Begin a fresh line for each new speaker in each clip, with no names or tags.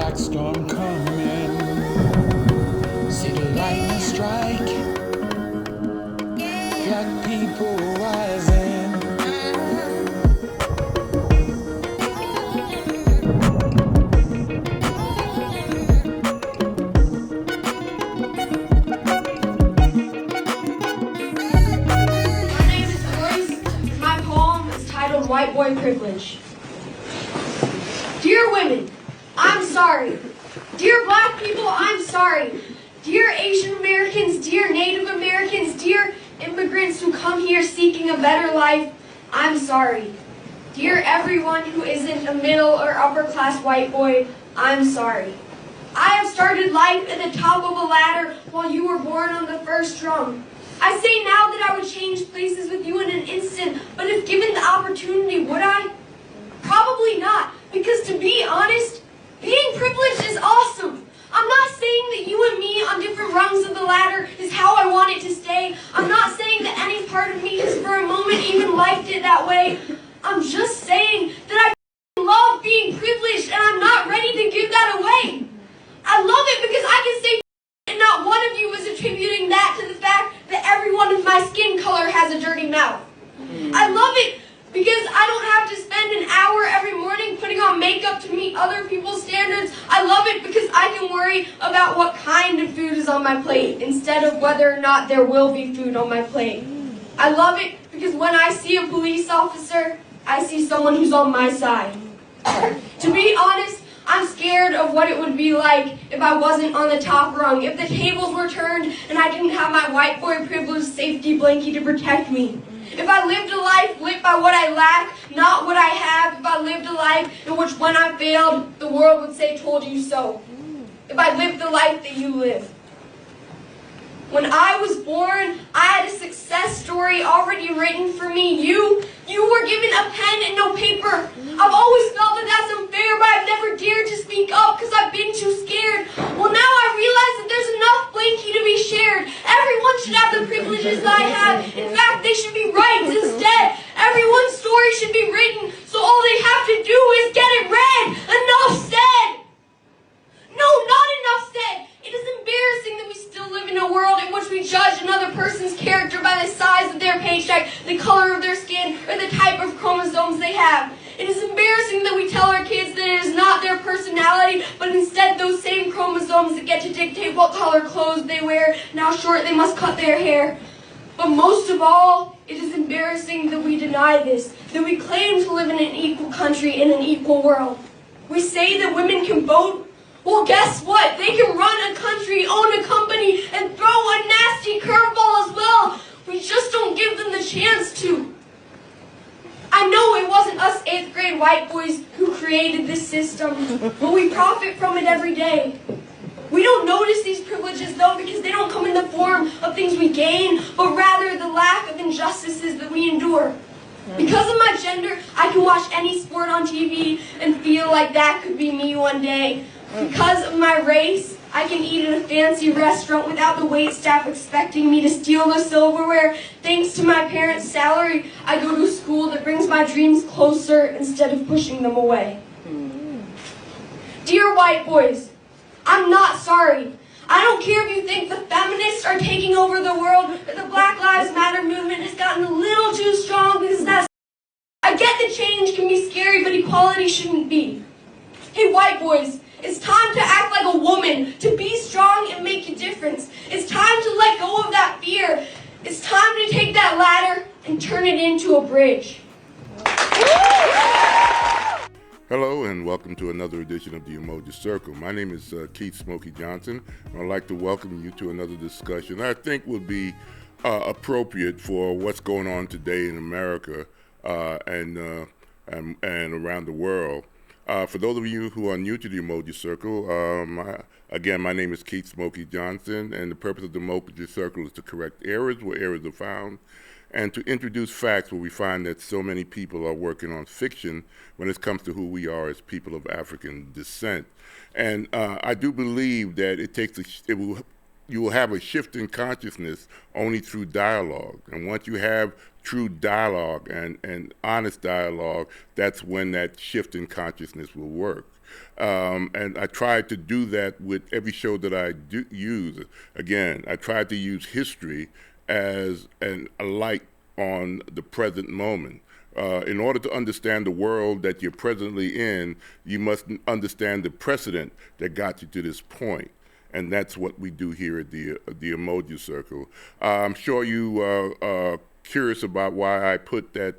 black storm coming. See the lightning strike. Black people rising.
My name is Joyce. My poem is titled White Boy Privilege. Dear women, I'm sorry. Dear black people, I'm sorry. Dear Asian Americans, dear Native Americans, dear immigrants who come here seeking a better life, I'm sorry. Dear everyone who isn't a middle or upper class white boy, I'm sorry. I have started life at the top of a ladder while you were born on the first rung. I say now that I would change places with you in an instant, but if given the opportunity, would I? Probably not, because to be honest, being privileged is awesome. I'm not saying that you and me on different rungs of the ladder is how I want it to stay. I'm not saying that any part of me has for a moment even liked it that way. I'm just saying that I love being privileged and I'm not ready to give that away. I love it because I can say and not one of you is attributing that to the fact that everyone of my skin color has a dirty mouth. I love it because I don't have to spend an hour every morning putting on makeup to meet other people's standards. I love it because I can worry about what kind of food is on my plate instead of whether or not there will be food on my plate. I love it because when I see a police officer, I see someone who's on my side. To be honest, I'm scared of what it would be like if I wasn't on the top rung, if the tables were turned and I didn't have my white boy privilege safety blanket to protect me. If I lived a life lit by what I lack, not what I have, if I lived a life in which when I failed, the world would say, told you so. If I lived the life that you live. When I was born, I had a success story already written for me. You were given a pen and no paper. I've always felt that that's unfair, but I've never dared to speak up because I've been too scared. Well, now I realize that there's enough blankie to be shared. Everyone should have the privileges that I have. In fact, they should be rights instead. Everyone's story should be written, so all they have to do is get it read. Enough said. No, not enough said. It is embarrassing that we still live in a world in which we judge another person's character by the size of their paycheck, the color of their skin, or the type of chromosomes they have. It is embarrassing that we tell our kids that it is not their personality, but instead those same chromosomes that get to dictate what color clothes they wear, and how short they must cut their hair. But most of all, it is embarrassing that we deny this, that we claim to live in an equal country in an equal world. We say that women can vote. Well, guess what? They can run a country, own a company, and throw a nasty curveball as well. We just don't give them the chance to. I know it wasn't us 8th grade white boys who created this system, but we profit from it every day. We don't notice these privileges, though, because they don't come in the form of things we gain, but rather the lack of injustices that we endure. Because of my gender, I can watch any sport on TV and feel like that could be me one day. Because of my race, I can eat at a fancy restaurant without the waitstaff expecting me to steal the silverware. Thanks to my parents' salary, I go to a school that brings my dreams closer instead of pushing them away. Dear white boys, I'm not sorry. I don't care if you think the feminists are taking over the world or the Black Lives Matter movement has gotten a little too strong because that's... I get that change can be scary, but equality shouldn't be. Hey, white boys, it's time to act like a woman, to be strong and make a difference. It's time to let go of that fear. It's time to take that ladder and turn it into a bridge.
Hello and welcome to another edition of the Umoja Circle. My name is Keith Smokey Johnson, and I'd like to welcome you to another discussion I think would be appropriate for what's going on today in America and around the world. For those of you who are new to the Umoja Circle, again, my name is Keith Smokey Johnson, and the purpose of the Umoja Circle is to correct errors where errors are found, and to introduce facts where we find that so many people are working on fiction when it comes to who we are as people of African descent. And I do believe that it will you will have a shift in consciousness only through dialogue. And once you have true dialogue and honest dialogue, that's when that shift in consciousness will work. And I try to do that with every show that I do use. Again, I try to use history as a light on the present moment. In order to understand the world that you're presently in, you must understand the precedent that got you to this point. And that's what we do here at the Umoja Circle. I'm sure you are curious about why I put that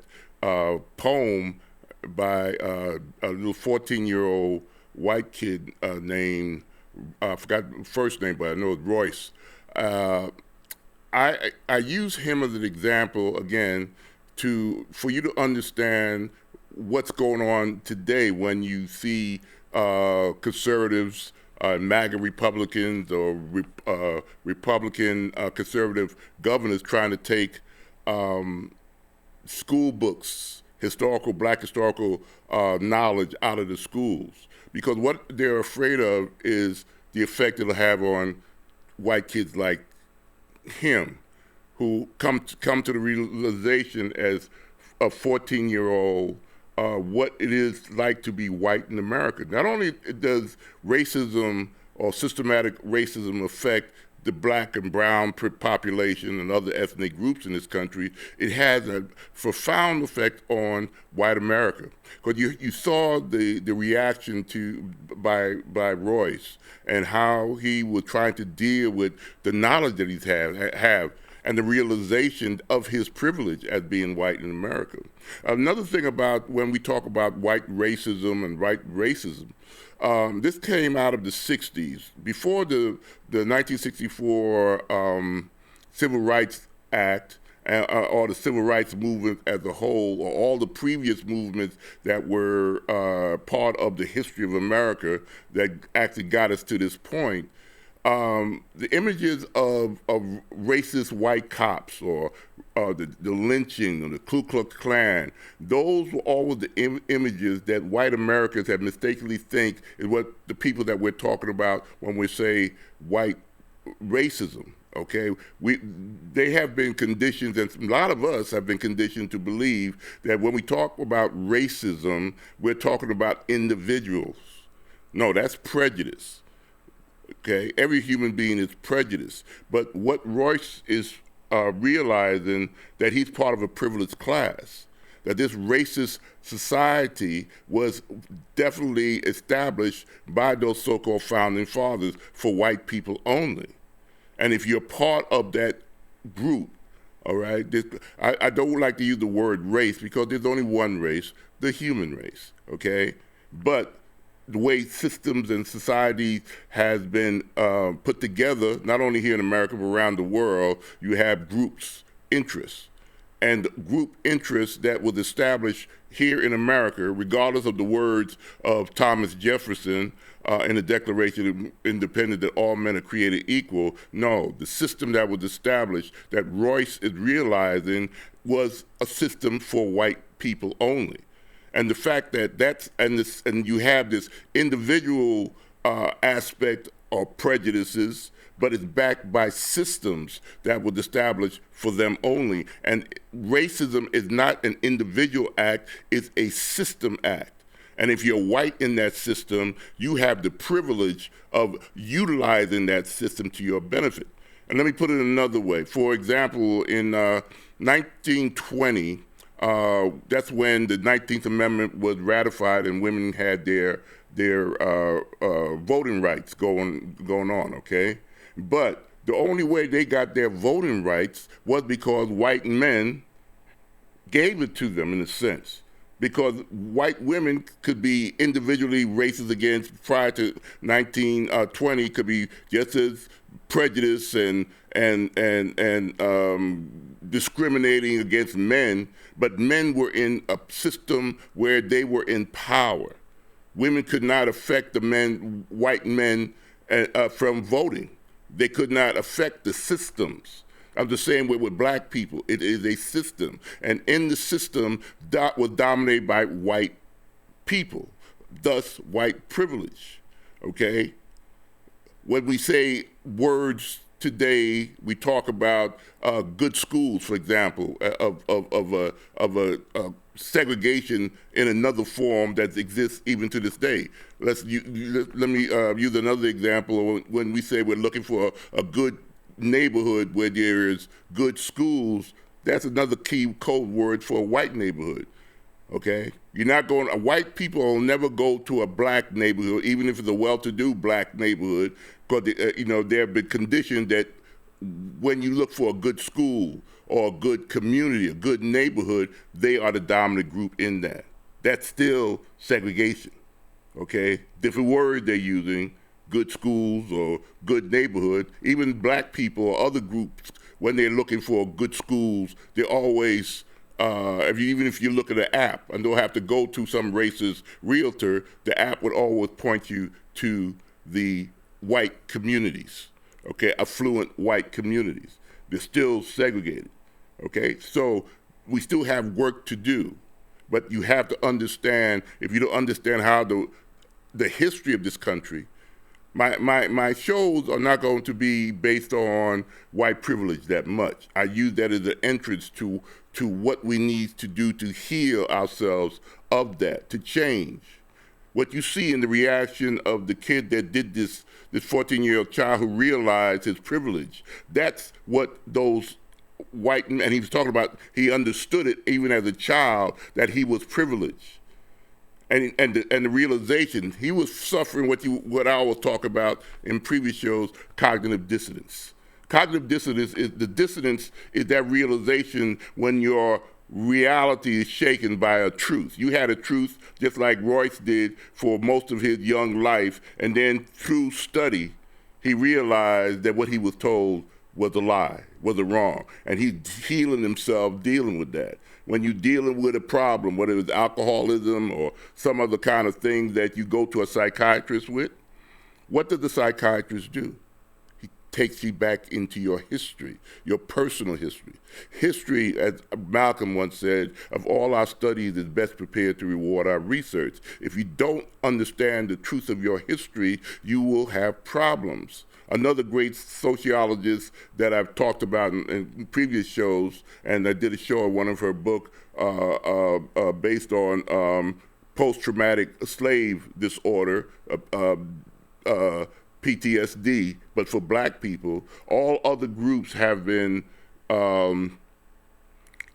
poem by a little 14-year-old white kid named, I forgot the first name, but I know it's Royce. I use him as an example, again, for you to understand what's going on today when you see conservatives, MAGA Republicans, or Republican conservative governors trying to take school books, black historical knowledge out of the schools. Because what they're afraid of is the effect it'll have on white kids like him, who come to the realization as a 14-year-old what it is like to be white in America. Not only does racism or systematic racism affect the black and brown population and other ethnic groups in this country, it has a profound effect on white America. Because you saw the reaction by Royce and how he was trying to deal with the knowledge that he's have and the realization of his privilege as being white in America. Another thing about when we talk about white racism and white racism, this came out of the 60s. Before the 1964 Civil Rights Act, or the civil rights movement as a whole, or all the previous movements that were part of the history of America that actually got us to this point, the images of racist white cops or the lynching or the Ku Klux Klan, those were always the images that white Americans have mistakenly think is what the people that we're talking about when we say white racism. Okay, they have been conditioned, and a lot of us have been conditioned to believe that when we talk about racism, we're talking about individuals. No, that's prejudice. Okay, every human being is prejudiced. But what Royce is realizing, that he's part of a privileged class, that this racist society was definitely established by those so-called founding fathers for white people only. And if you're part of that group, all right, I don't like to use the word race because there's only one race, the human race, okay? But the way systems and society has been put together, not only here in America, but around the world, you have groups, interests. And group interests that was established here in America, regardless of the words of Thomas Jefferson in the Declaration of Independence that all men are created equal. No, the system that was established that Royce is realizing was a system for white people only. And the fact that and you have this individual aspect of prejudices, but it's backed by systems that were established for them only. And racism is not an individual act, it's a system act. And if you're white in that system, you have the privilege of utilizing that system to your benefit. And let me put it another way. For example, in 1920, that's when the 19th Amendment was ratified and women had their voting rights going on, okay? But the only way they got their voting rights was because white men gave it to them, in a sense. Because white women could be individually racist against prior to 1920, could be just as prejudiced and discriminating against men, but men were in a system where they were in power. Women could not affect white men from voting. They could not affect the systems. I'm the same way with black people. It is a system. And in the system, that was dominated by white people, thus white privilege, okay? When we say words today we talk about good schools, for example, of a segregation in another form that exists even to this day. Let me use another example. When we say we're looking for a good neighborhood where there is good schools, that's another key code word for a white neighborhood. Okay, you're not going. White people will never go to a black neighborhood, even if it's a well-to-do black neighborhood, because they've been conditioned that when you look for a good school or a good community, a good neighborhood, they are the dominant group in that. That's still segregation. Okay, different word they're using, good schools or good neighborhood. Even black people or other groups, when they're looking for good schools, they're always even if you look at an app and don't have to go to some racist realtor, the app would always point you to the white communities, okay, affluent white communities. They're still segregated, okay? So we still have work to do, but you have to understand, if you don't understand how the history of this country, my shows are not going to be based on white privilege that much. I use that as an entrance to what we need to do to heal ourselves of that, to change. What you see in the reaction of the kid that did this 14-year-old child who realized his privilege, that's what those white men, and he was talking about, he understood it even as a child, that he was privileged. And the realization, he was suffering what I always talk about in previous shows, cognitive dissonance. Cognitive dissonance is that realization when your reality is shaken by a truth. You had a truth just like Royce did for most of his young life, and then through study, he realized that what he was told was a lie, was a wrong, and he's healing himself dealing with that. When you're dealing with a problem, whether it's alcoholism or some other kind of thing that you go to a psychiatrist with, what does the psychiatrist do? He takes you back into your history, your personal history. History, as Malcolm once said, of all our studies is best prepared to reward our research. If you don't understand the truth of your history, you will have problems. Another great sociologist that I've talked about in previous shows, and I did a show on one of her books based on post-traumatic slave disorder, PTSD, but for black people. All other groups have been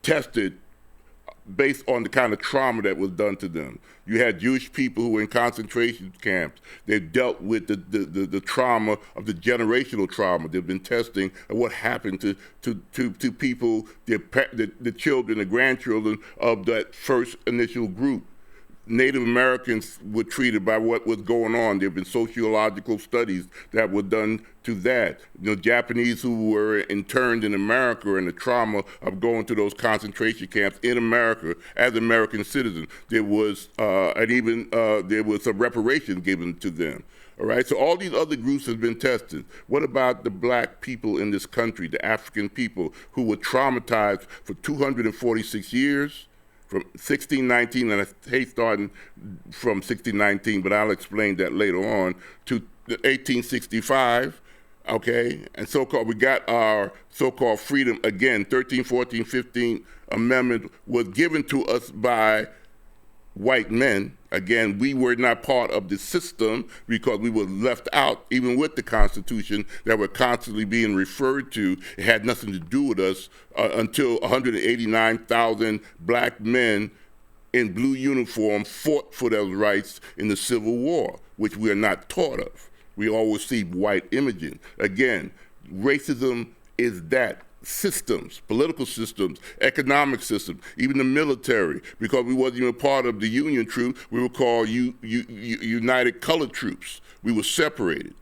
tested based on the kind of trauma that was done to them. You had Jewish people who were in concentration camps. They've dealt with the trauma of the generational trauma. They've been testing what happened to people, the children, the grandchildren of that first initial group. Native Americans were treated by what was going on. There have been sociological studies that were done to that. The Japanese who were interned in America and the trauma of going to those concentration camps in America as American citizens. There was, there was a reparation given to them. All right, so all these other groups have been tested. What about the black people in this country, the African people who were traumatized for 246 years? From 1619, and I hate starting from 1619, but I'll explain that later on, to 1865, okay? And so-called, we got our so-called freedom again. 13th, 14th, 15th Amendment was given to us by white men. Again, we were not part of the system because we were left out, even with the Constitution that were constantly being referred to. It had nothing to do with us until 189,000 black men in blue uniform fought for those rights in the Civil War, which we are not taught of. We always see white imaging. Again, racism is that. Systems, political systems, economic systems, even the military, because we wasn't even part of the Union troops, we were called United Colored Troops. We were separated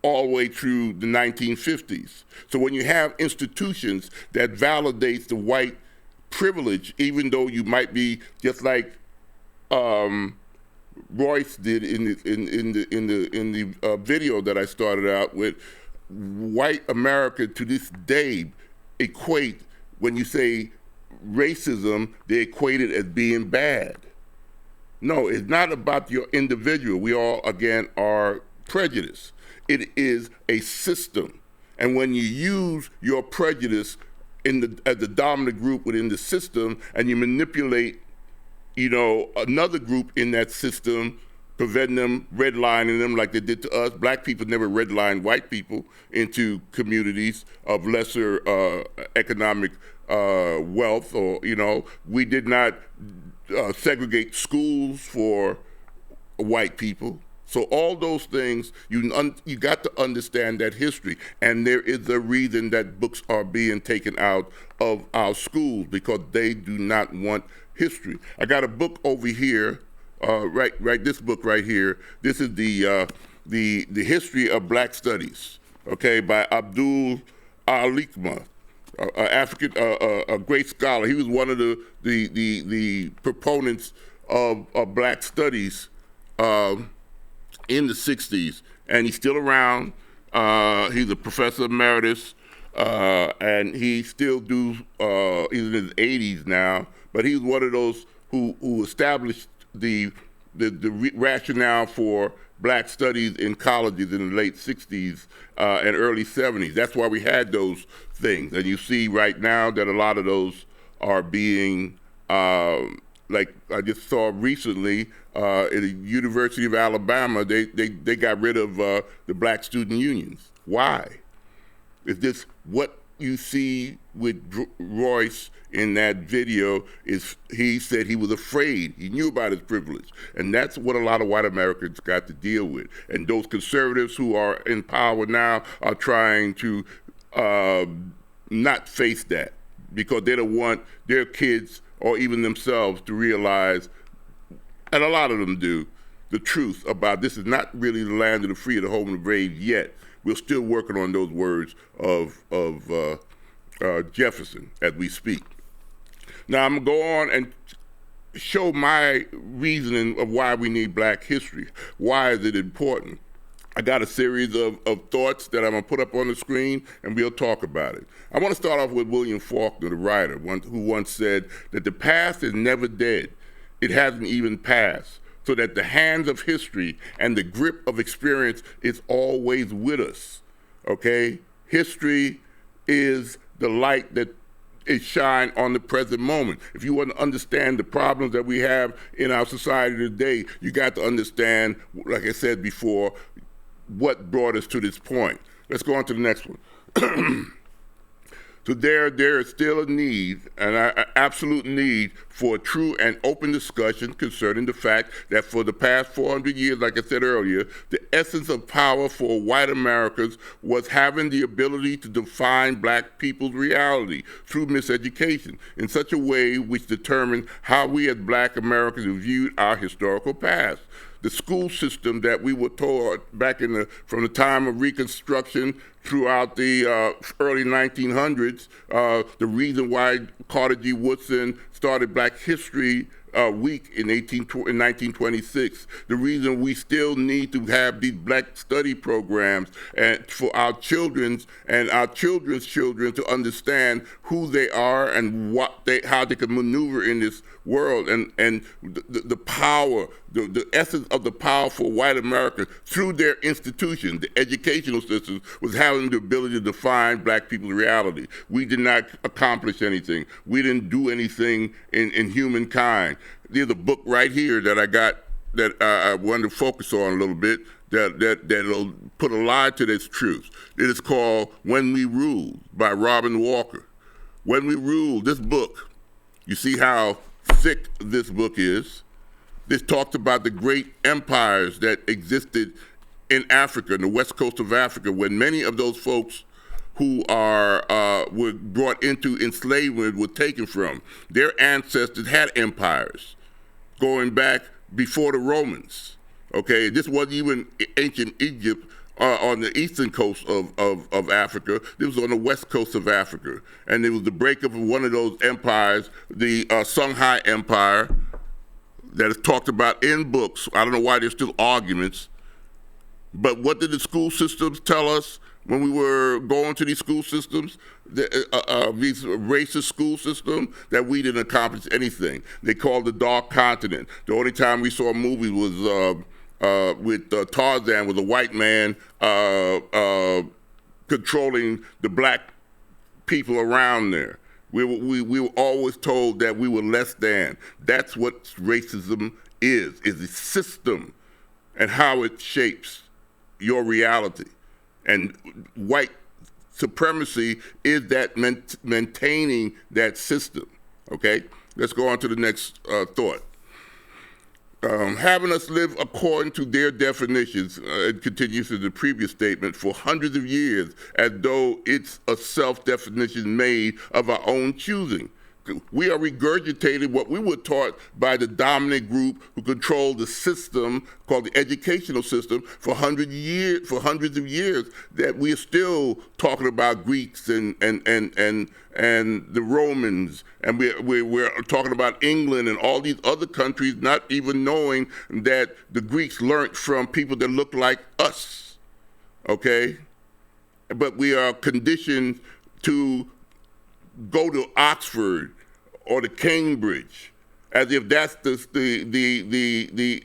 all the way through the 1950s. So when you have institutions that validates the white privilege, even though you might be just like Royce did in the video that I started out with, white America to this day equate, when you say racism, they equate it as being bad. No, it's not about your individual. We all, again, are prejudiced. It is a system. And when you use your prejudice as the dominant group within the system, and you manipulate, another group in that system, preventing them, redlining them like they did to us. Black people never redlined white people into communities of lesser economic wealth, or, we did not segregate schools for white people. So all those things, you got to understand that history. And there is a reason that books are being taken out of our schools, because they do not want history. I got a book over here, right, this book right here. This is the History of Black Studies, okay, by Abdul Alikma, a great scholar. He was one of the proponents of Black studies in the 60s, and he's still around. He's a professor emeritus, and he still he's in his 80s now, but he's one of those who established the rationale for Black studies in colleges in the late 60s and early 70s. That's why we had those things. And you see right now that a lot of those are being, like I just saw recently, at the University of Alabama, they got rid of the Black student unions. Why? Is this what you see with Royce in that video? Is he said he was afraid. He knew about his privilege. And that's what a lot of white Americans got to deal with. And those conservatives who are in power now are trying to not face that, because they don't want their kids or even themselves to realize, and a lot of them do, the truth about this is not really the land of the free or the home of the brave yet. We're still working on those words of Jefferson as we speak. Now I'm going to go on and show my reasoning of why we need Black history. Why is it important? I got a series of thoughts that I'm going to put up on the screen, and we'll talk about it. I want to start off with William Faulkner, the writer, who once said that the past is never dead. It hasn't even passed, so that the hands of history and the grip of experience is always with us, okay? History is the light that is shine on the present moment. If you want to understand the problems that we have in our society today, you got to understand, like I said before, what brought us to this point. Let's go on to the next one. So there is still a need, an absolute need, for a true and open discussion concerning the fact that for the past 400 years, like I said earlier, the essence of power for white Americans was having the ability to define Black people's reality through miseducation in such a way which determined how we as Black Americans viewed our historical past. The school system that we were taught back from the time of Reconstruction throughout the early 1900s, the reason why Carter G. Woodson started Black History Week in 1926, the reason we still need to have these Black study programs and for our children's and our children's children to understand who they are and how they can maneuver in this world, and the power, the essence of the power for white America through their institutions, the educational systems, was having the ability to define Black people's reality. We did not accomplish anything. We didn't do anything in humankind. There's a book right here that I got that I wanted to focus on a little bit that'll put a lie to this truth. It is called When We Rule by Robin Walker. When We Rule, this book, you see how thick this book is. This talks about the great empires that existed in Africa, in the west coast of Africa, when many of those folks who were brought into enslavement were taken from. Their ancestors had empires going back before the Romans. Okay, this wasn't even ancient Egypt on the eastern coast of Africa. This was on the west coast of Africa. And it was the breakup of one of those empires, the Songhai Empire, that is talked about in books. I don't know why there's still arguments. But what did the school systems tell us when we were going to these school systems, these racist school systems, that we didn't accomplish anything? They called the Dark Continent. The only time we saw a movie was with Tarzan, was a white man controlling the black people around there. We were always told that we were less than. That's what racism is a system and how it shapes your reality. And white supremacy is that maintaining that system, okay? Let's go on to the next thought. Having us live according to their definitions, it continues in the previous statement, for hundreds of years, as though it's a self-definition made of our own choosing. We are regurgitating what we were taught by the dominant group who controlled the system called the educational system for hundreds of years, that we are still talking about Greeks and the Romans, and we're talking about England and all these other countries, not even knowing that the Greeks learned from people that look like us, okay? But we are conditioned to go to Oxford or to Cambridge, as if that's the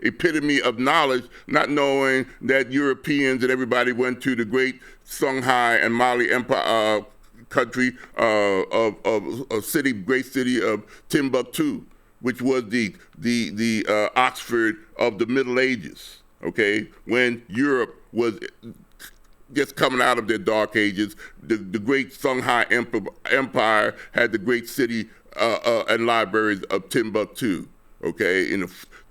epitome of knowledge, not knowing that Europeans and everybody went to the great Songhai and Mali Empire country of a great city of Timbuktu, which was the Oxford of the Middle Ages. Okay, when Europe was just coming out of their dark ages, the great Songhai Empire had the great city and libraries of Timbuktu, okay, in the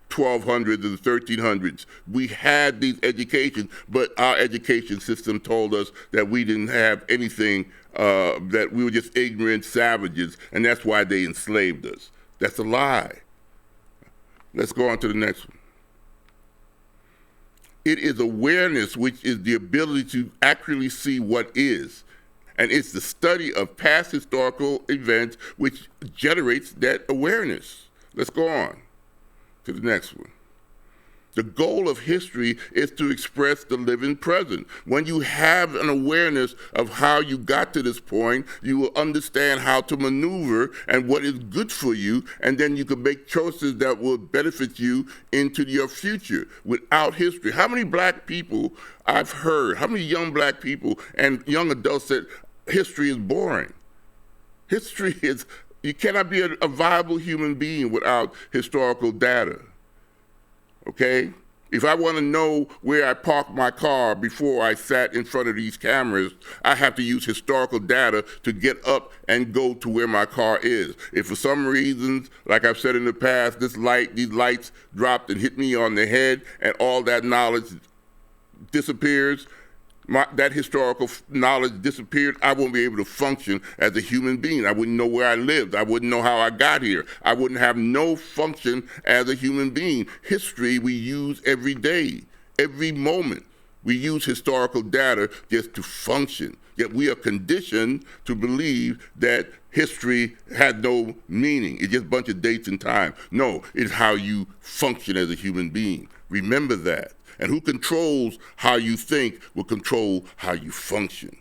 1200s and the 1300s. We had these educations, but our education system told us that we didn't have anything, that we were just ignorant savages, and that's why they enslaved us. That's a lie. Let's go on to the next one. It is awareness, which is the ability to accurately see what is. And it's the study of past historical events which generates that awareness. Let's go on to the next one. The goal of history is to express the living present. When you have an awareness of how you got to this point, you will understand how to maneuver and what is good for you, and then you can make choices that will benefit you into your future. Without history, how many black people I've heard, how many young black people and young adults said history is boring? History is, you cannot be a viable human being without historical data. Okay? If I want to know where I parked my car before I sat in front of these cameras, I have to use historical data to get up and go to where my car is. If for some reasons, like I've said in the past, these lights dropped and hit me on the head and all that knowledge disappears, that historical knowledge disappeared, I won't be able to function as a human being. I wouldn't know where I lived. I wouldn't know how I got here. I wouldn't have no function as a human being. History we use every day, every moment. We use historical data just to function. Yet we are conditioned to believe that history had no meaning. It's just a bunch of dates and time. No, it's how you function as a human being. Remember that. And who controls how you think will control how you function.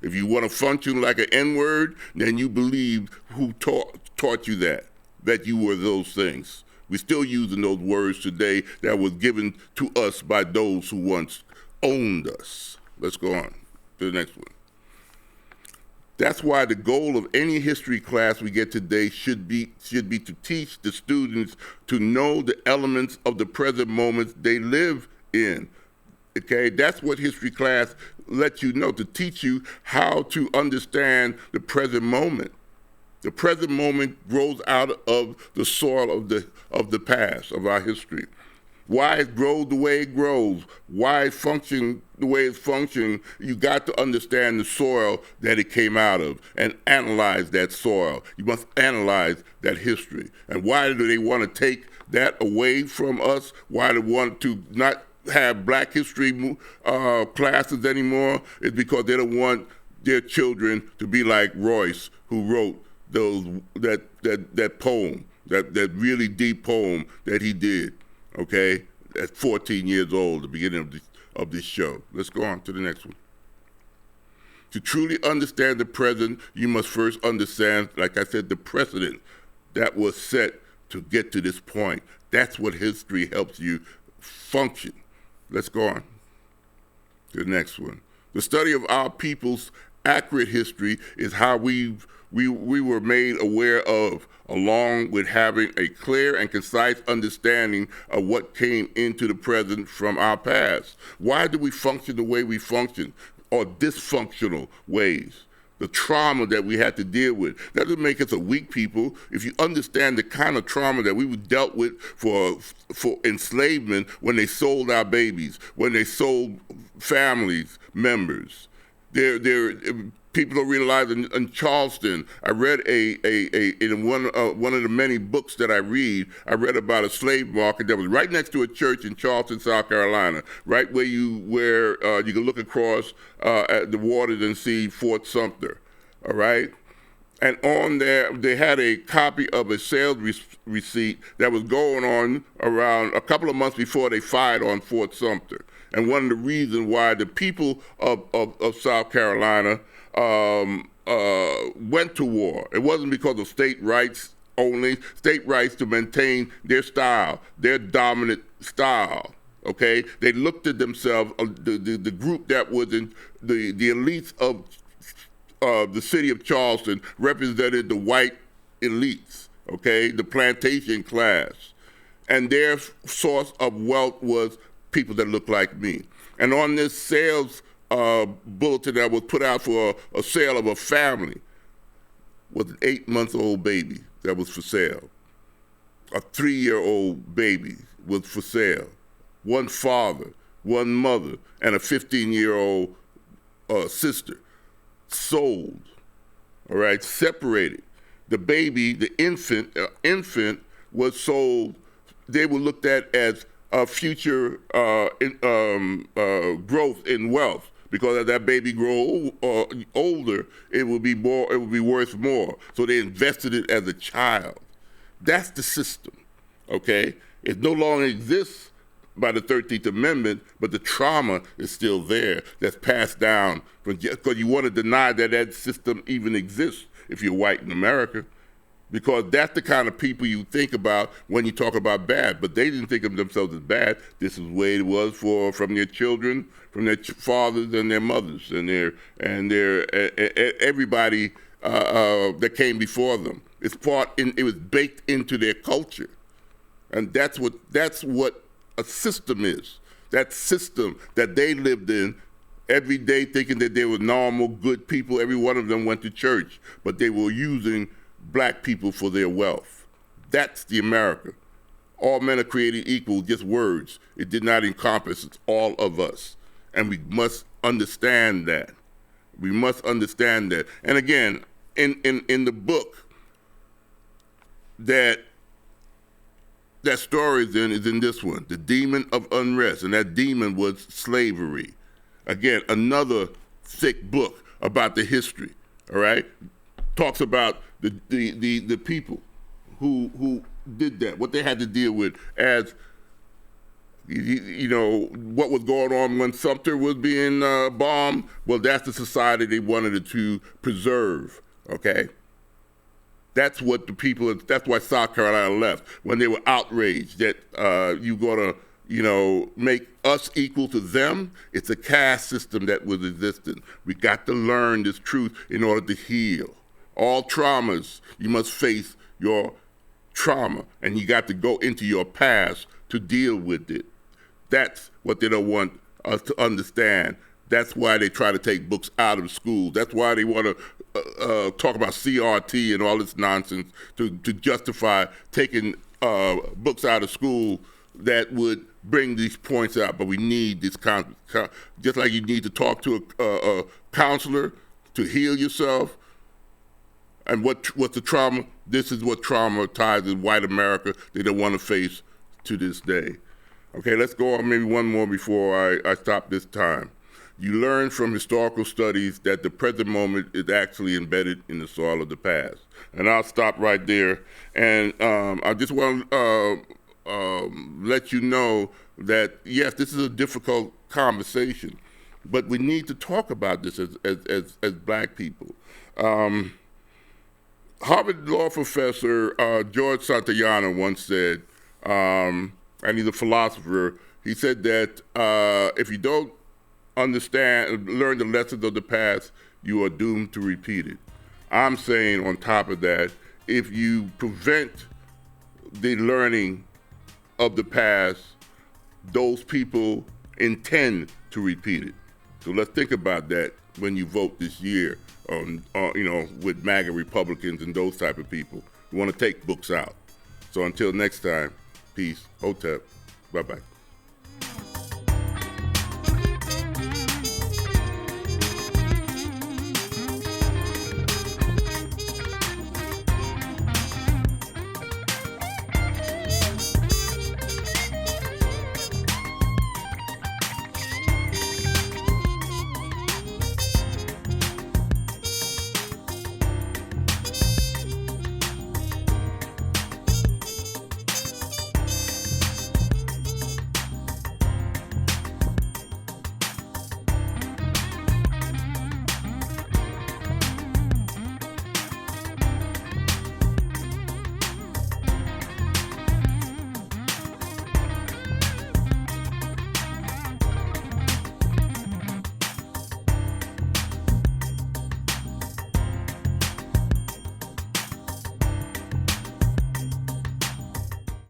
If you want to function like an N-word, then you believe who taught you that you were those things. We're still using those words today that was given to us by those who once owned us. Let's go on to the next one. That's why the goal of any history class we get today should be to teach the students to know the elements of the present moments they live in. Okay, that's what history class lets you know, to teach you how to understand the present moment. The present moment grows out of the soil of the past, of our history. Why it grows the way it grows, why it functions the way it's functioning, you got to understand the soil that it came out of and analyze that soil. You must analyze that history. And why do they want to take that away from us? Why do they want to not have black history classes anymore? It's because they don't want their children to be like Royce, who wrote that poem, that really deep poem that he did, okay, at 14 years old, the beginning of this show. Let's go on to the next one. To truly understand the present, you must first understand, like I said, the precedent that was set to get to this point. That's what history helps you function. Let's go on to the next one. The study of our people's accurate history is how we were made aware of, along with having a clear and concise understanding of what came into the present from our past. Why do we function the way we function, or dysfunctional ways? The trauma that we had to deal with. That doesn't make us a weak people. If you understand the kind of trauma that we were dealt with for enslavement, when they sold our babies, when they sold families members, people don't realize in Charleston, I read in one of the many books that I read about a slave market that was right next to a church in Charleston, South Carolina, right where you can look across at the waters and see Fort Sumter, all right? And on there, they had a copy of a sales receipt that was going on around a couple of months before they fired on Fort Sumter. And one of the reasons why the people of South Carolina went to war, it wasn't because of state rights only, state rights to maintain their style, their dominant style. Okay, they looked at themselves, the group that was in the elites of the city of Charleston represented the white elites, okay, the plantation class. And their source of wealth was people that looked like me. And on this sales bulletin that was put out for a sale of a family was an 8-month-old baby that was for sale. A 3-year-old baby was for sale. One father, one mother, and a 15-year-old sister sold, all right, separated. The baby, the infant was sold. They were looked at as future growth in wealth, because as that baby grow older, it will be worth more. So they invested it as a child. That's the system, okay? It no longer exists by the 13th Amendment, but the trauma is still there that's passed down, because you want to deny that that system even exists if you're white in America, because that's the kind of people you think about when you talk about bad. But they didn't think of themselves as bad. This is the way it was from their children, from their fathers and their mothers and their everybody that came before them. It was baked into their culture, and that's what a system is. That system that they lived in every day, thinking that they were normal, good people. Every one of them went to church, but they were using black people for their wealth. That's the America. All men are created equal, just words. It did not encompass all of us. And we must understand that. We must understand that. And again, in the book that story is in this one, The Demon of Unrest, and that demon was slavery. Again, another thick book about the history, all right? Talks about the people who did that, what they had to deal with as, what was going on when Sumter was being bombed. Well, that's the society they wanted to preserve, okay? That's what that's why South Carolina left, when they were outraged that you're gonna, make us equal to them. It's a caste system that was existing. We got to learn this truth in order to heal. All traumas, you must face your trauma, and you got to go into your past to deal with it. That's what they don't want us to understand. That's why they try to take books out of school. That's why they want to talk about CRT and all this nonsense to justify taking books out of school that would bring these points out. But we need this just like you need to talk to a counselor to heal yourself. And what's the trauma? This is what traumatizes white America they don't want to face to this day. Okay, let's go on maybe one more before I stop this time. You learn from historical studies that the present moment is actually embedded in the soil of the past. And I'll stop right there. And I just want to let you know that, yes, this is a difficult conversation, but we need to talk about this as black people. Harvard law professor George Santayana once said, and he's a philosopher, he said that if you don't learn the lessons of the past, you are doomed to repeat it. I'm saying on top of that, if you prevent the learning of the past, those people intend to repeat it. So let's think about that when you vote this year with MAGA Republicans and those type of people. We want to take books out. So until next time, peace, hotep, bye-bye.